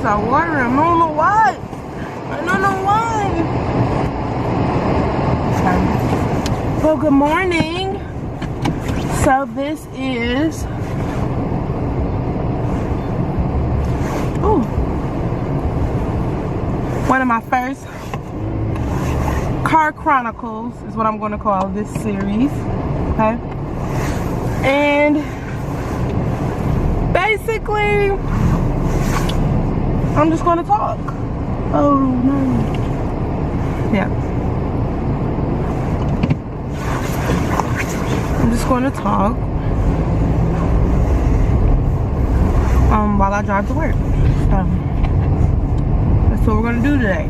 start watering. I don't know why. I don't know why. Well, good morning. So this is one of my first car chronicles is what I'm going to call this series. Okay. And basically, I'm just going to talk. Oh no. Yeah. I'm just going to talk while I drive to work. So that's what we're going to do today.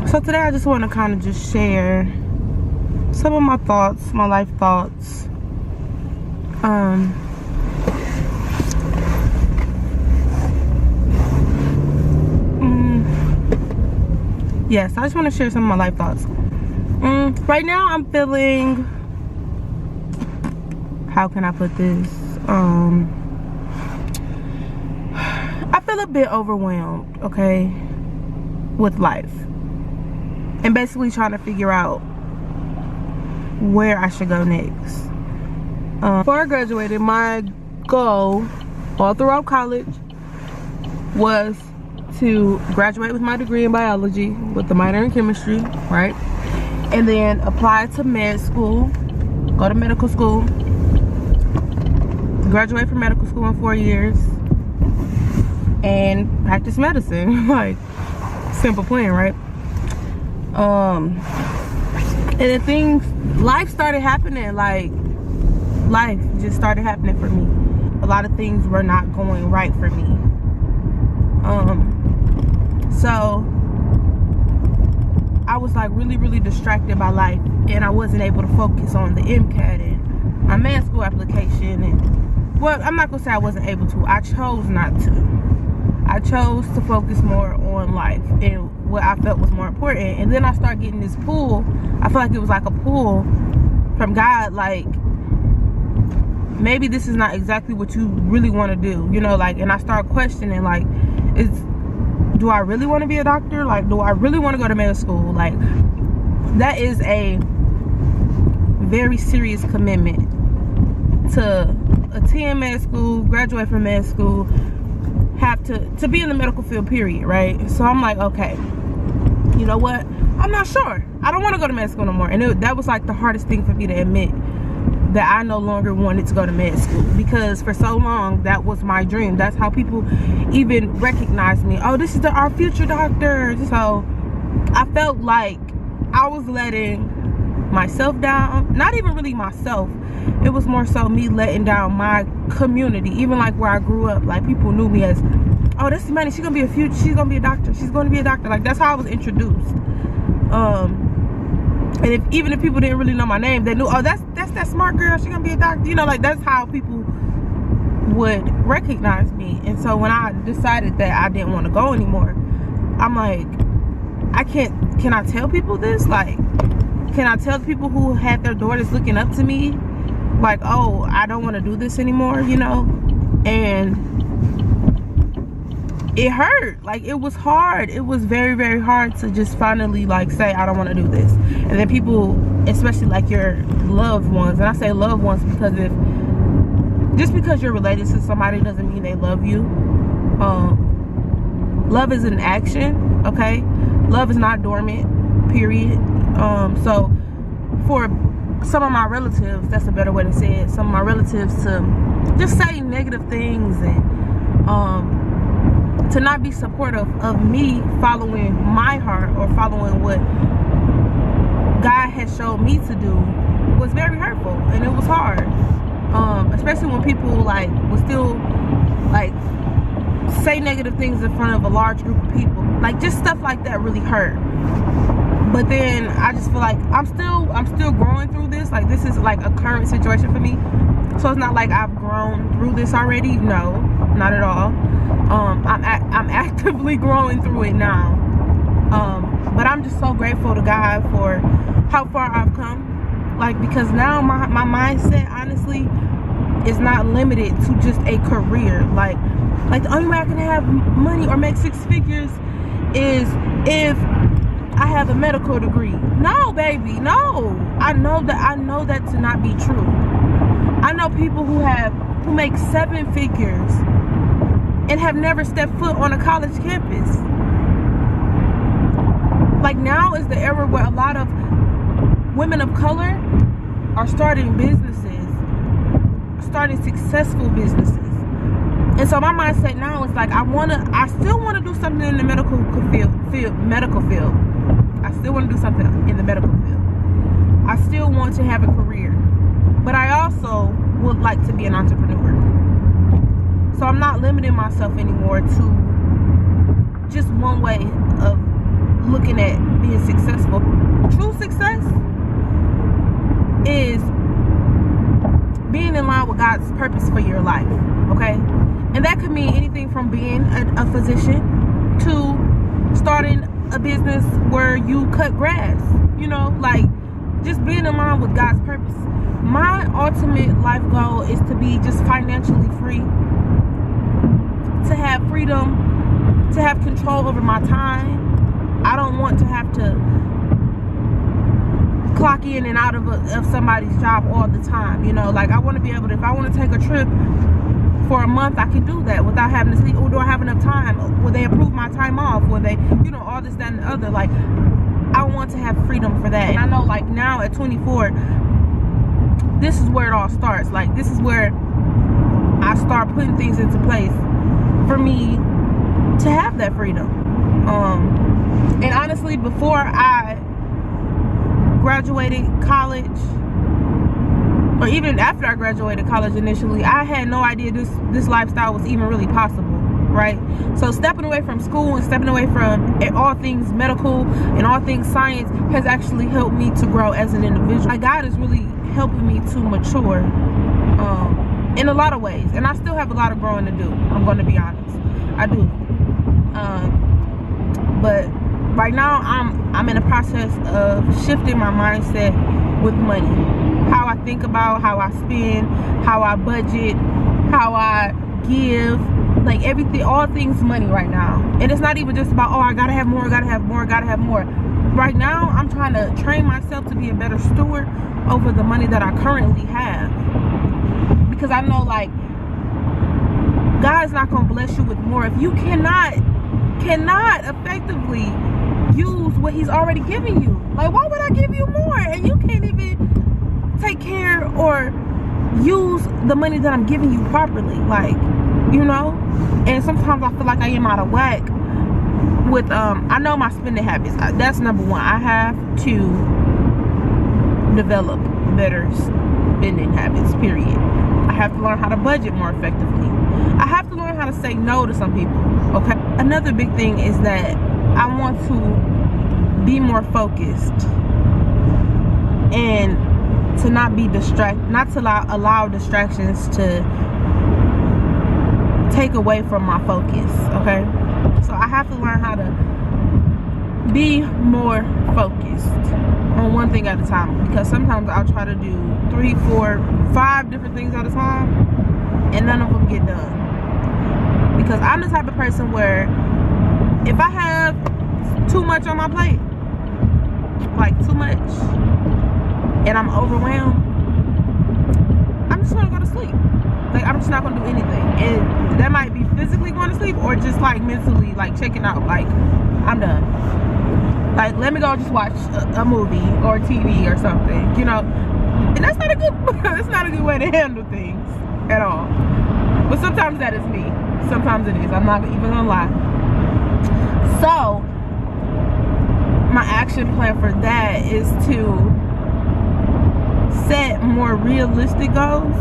So today I just want to kind of just share some of my thoughts, my life thoughts. Yes, I just want to share some of my life thoughts. Right now I'm feeling, how can I put this? I feel a bit overwhelmed, okay, with life. And basically trying to figure out where I should go next. Before I graduated, my goal all throughout college was to graduate with my degree in biology with a minor in chemistry, right? And then apply to med school, go to medical school, graduate from medical school in 4 years, and practice medicine. Like, simple plan, right? And then life started happening. Like, life just started happening for me. A lot of things were not going right for me. So I was like really distracted by life, and I wasn't able to focus on the MCAT and my med school application. And well, I'm not gonna say I wasn't able to. I chose not to. I chose to focus more on life and what I felt was more important. And then I started getting this pull. I feel like it was like a pull from God, like, maybe this is not exactly what you really want to do, you know, like. And I started questioning, like, do I really want to be a doctor? Like, do I really want to go to med school? Like, that is a very serious commitment to attend med school, graduate from med school, have to be in the medical field, period, right? So I'm like, okay, you know what? I'm not sure. I don't want to go to med school no more. And that was like the hardest thing for me to admit, that I no longer wanted to go to med school, because for so long that was my dream. That's how people even recognized me. Oh, this is our future doctor. So I felt like I was letting myself down. Not even really myself. It was more so me letting down my community. Even like where I grew up, like people knew me as, oh, this is Imani. She's gonna be a doctor. She's gonna be a doctor. Like, that's how I was introduced. And even if people didn't really know my name, they knew, oh, that's that smart girl, she's gonna be a doctor, you know, like, that's how people would recognize me. And so when I decided that I didn't want to go anymore, I'm like, can I tell people this? Like, can I tell people who had their daughters looking up to me, like, oh, I don't want to do this anymore, you know? And it hurt. Like, it was hard. It was very hard to just finally, like, say I don't want to do this. And then people, especially like your loved ones, and I say loved ones because just because you're related to somebody doesn't mean they love you. Love is an action, okay? Love is not dormant, period. So for some of my relatives, that's a better way to say it, some of my relatives to just say negative things and to not be supportive of me following my heart or following what God has showed me to do was very hurtful, and it was hard. Especially when people like would still like say negative things in front of a large group of people. Like, just stuff like that really hurt. But then I just feel like I'm still growing through this. Like, this is like a current situation for me. So it's not like I've grown through this already. No, not at all. I'm actively growing through it now. But I'm just so grateful to God for how far I've come. Like, because now my mindset honestly is not limited to just a career. Like the only way I can have money or make six figures is if I have a medical degree. No, baby, no. I know that to not be true. I know people who make seven figures and have never stepped foot on a college campus. Like, now is the era where a lot of women of color are starting businesses, starting successful businesses. And so my mindset now is like, I still want to do something in the medical field. I still want to do something in the medical field. I still want to have a career, but I also would like to be an entrepreneur. So I'm not limiting myself anymore to just one way of looking at being successful. True success is being in line with God's purpose for your life, okay? And that could mean anything from being a physician to starting a business where you cut grass, you know, like just being in line with God's purpose. My ultimate life goal is to be just financially free, to have freedom, to have control over my time. I don't want to have to clock in and out of somebody's job all the time, you know. Like, I want to be able to, if I want to take a trip for a month, I can do that without having to sleep. Or do I have enough time? Will they approve my time off? Will they, you know, all this, that, and the other. Like, I want to have freedom for that. And I know, like, now at 24, this is where it all starts. Like, this is where I start putting things into place for me to have that freedom. And honestly, before I graduated college, or even after I graduated college initially, I had no idea this lifestyle was even really possible, right? So stepping away from school and stepping away from all things medical and all things science has actually helped me to grow as an individual. Like, God is really helping me to mature in a lot of ways, and I still have a lot of growing to do. I'm going to be honest, I do. But right now, I'm in a process of shifting my mindset with money. How I think about, how I spend, how I budget, how I give, like everything, all things money right now. And it's not even just about, oh, I gotta have more, gotta have more, gotta have more. Right now, I'm trying to train myself to be a better steward over the money that I currently have. Because I know, like, God's not gonna bless you with more if you cannot effectively use what He's already given you. Like, why would I give you more and you can't even take care or use the money that I'm giving you properly? Like, you know. And sometimes I feel like I am out of whack with I know my spending habits. That's number one. I have to develop better spending habits, period. I have to learn how to budget more effectively. I have to learn how to say no to some people, okay? Another big thing is that I want to be more focused and to not be not to allow distractions to take away from my focus, okay? So I have to learn how to be more focused on one thing at a time, because sometimes I'll try to do 3, 4, 5 different things at a time and none of them get done. Because I'm the type of person where if I have too much on my plate, like too much, and I'm overwhelmed, I'm just gonna go to sleep. Like, I'm just not gonna do anything. And that might be physically going to sleep or just like mentally, like checking out, like I'm done. Like, let me go just watch a movie or TV or something, you know. And that's not a good that's not a good way to handle things at all. But sometimes that is me. Sometimes it is. I'm not even gonna lie. So my action plan for that is to set more realistic goals.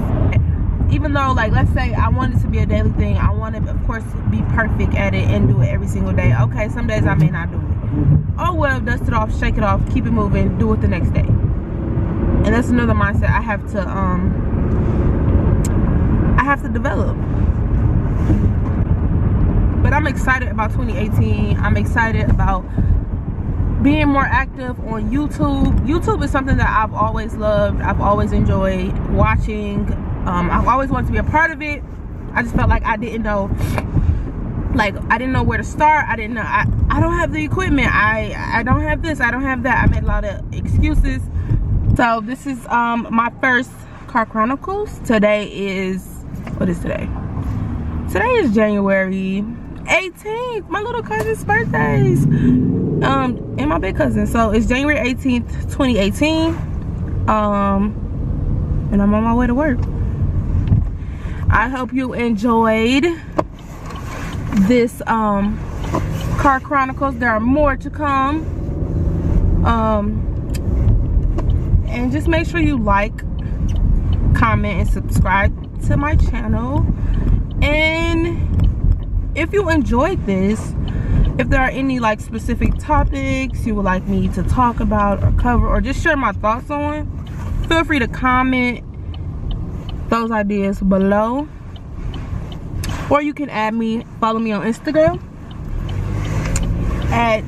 Even though, like, let's say I want it to be a daily thing, I want to, of course, be perfect at it and do it every single day. Okay, some days I may not do it. Oh well, dust it off, shake it off, keep it moving, do it the next day. And that's another mindset I have to develop. But I'm excited about 2018. I'm excited about being more active on YouTube. YouTube is something that I've always loved. I've always enjoyed watching I've always wanted to be a part of it. I just felt like I didn't know, I didn't know where to start. I didn't know, I don't have the equipment, I don't have this, I don't have that. I made a lot of excuses. So this is my first Car Chronicles. Today is, what is today? Today is January 18th, my little cousin's birthdays, and my big cousin. So it's January 18th, 2018, and I'm on my way to work. I hope you enjoyed this Car Chronicles. There are more to come, and just make sure you like, comment, and subscribe to my channel. And if you enjoyed this, if there are any like specific topics you would like me to talk about or cover or just share my thoughts on, feel free to comment those ideas below. Or you can add me, follow me on Instagram at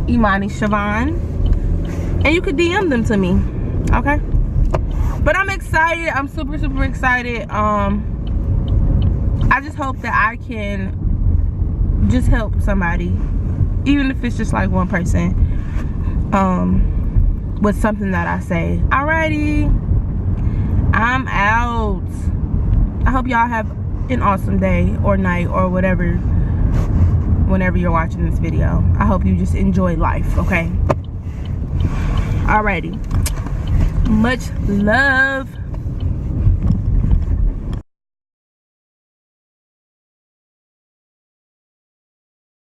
Imani Siobhan, and you could DM them to me, okay? But I'm excited. I'm super excited. I just hope that I can just help somebody, even if it's just like one person, with something that I say. Alrighty, I'm out. I hope y'all have an awesome day or night or whatever, whenever you're watching this video. I hope you just enjoy life, okay? Alrighty, much love.